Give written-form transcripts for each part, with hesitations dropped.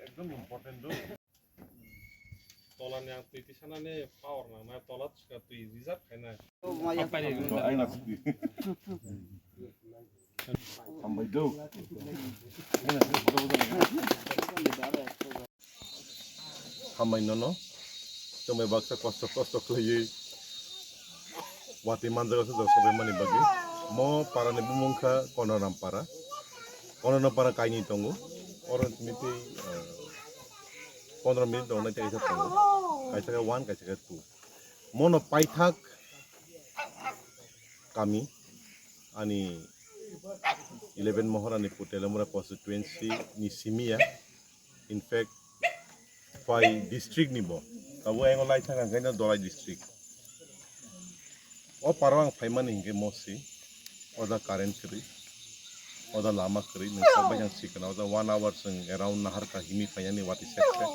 एकदम इम्पोर्टेन्ट हो तोलान yang titi sana nih power nah tolat suka tuh izat karena apa ini itu enak sampai do sampai nono sampai baksa kosto kelih wati manjaga sudah sampai mani bagi mau para nih bumungka kono nampara kaini tunggu orang miti 15 minit dong nanti kaisa tunggu kaisa ke 1 kaisa ke 2 mono paithak kami ani 11 mohorani putelamura constituency ni simia in fact fai district ni bo tabu engo lai thang gaina dolai district o parwang phaimani hinge mosi oda current kri oda lama kri nang sabai yang sikana oda 1 hour sing around nahar ka himi phayani wati sekte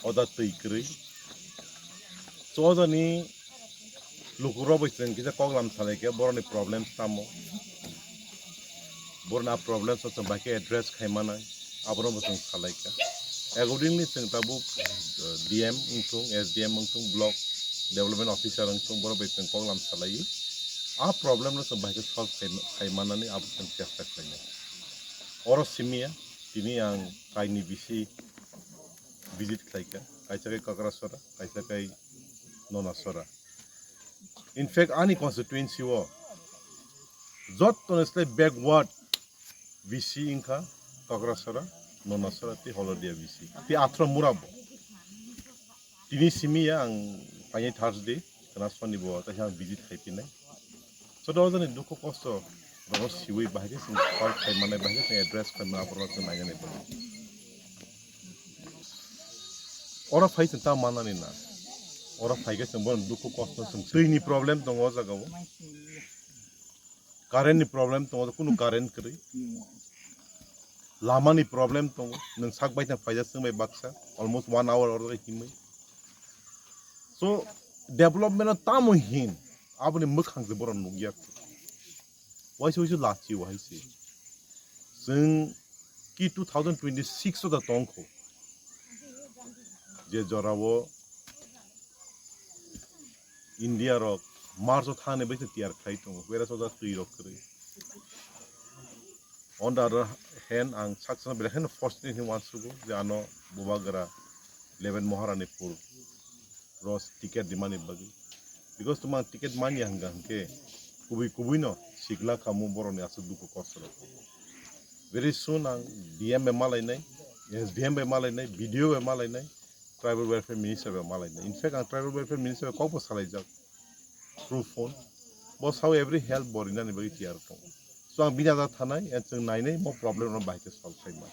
oda tui kri so oda ni lukuro bisen kita koglam sale ke boroni problems tamo borna problems so baki address khaimana abro bisen sale ke accordingly sing tabu dm untung sdm untung block development officer untung boro bisen koglam sale a problem no sebagai solve khaimana ni abu sen siasta kanya oro simia ini yang kaini bisi visit kaika kaisa kai kakrasora kaisa kai nonasora in fact any constituency wo jot honestly backward vc inka kakrasora nonasora ti holodia vc ti atro murabo tini simia ang panyi thursday transfani bo ta yang visit kaipinai so dozen duko kosto ro siwi bahage sing call khaimana bahage sing address khaimana apro nanya ne bo ora phai ta mana ni na ora phai ge sing bon duko kosto sing tui ni problem tong o jaga bo current ni problem tong kunu current kri lama ni problem tong nang sak bai ta phai sing bai baksa almost 1 hour or himai so development tamo hin abone mukhang je boron nugyak waisu lachi waisi sing ki 2026 so da tongko je jorawo india ro marso thane bai tiar khai tong wera so da tui rok kre on the other hand ang saksana belahen fortunately wants to go jano bubagara 11 moharanipur ros ticket dimani bagi because tumang ticket mani hanggang ke kubi no sigla kamu boroni asu duko kosro very soon ang dm be malai nai sdm be malai nai video be malai nai tribal welfare minister be malai nai in fact ang tribal welfare minister ko po salai jak through phone boss how every help borina ni bagi tiar tong so ang bina da thanai and nai nai mo problem no bai ke solve khai ma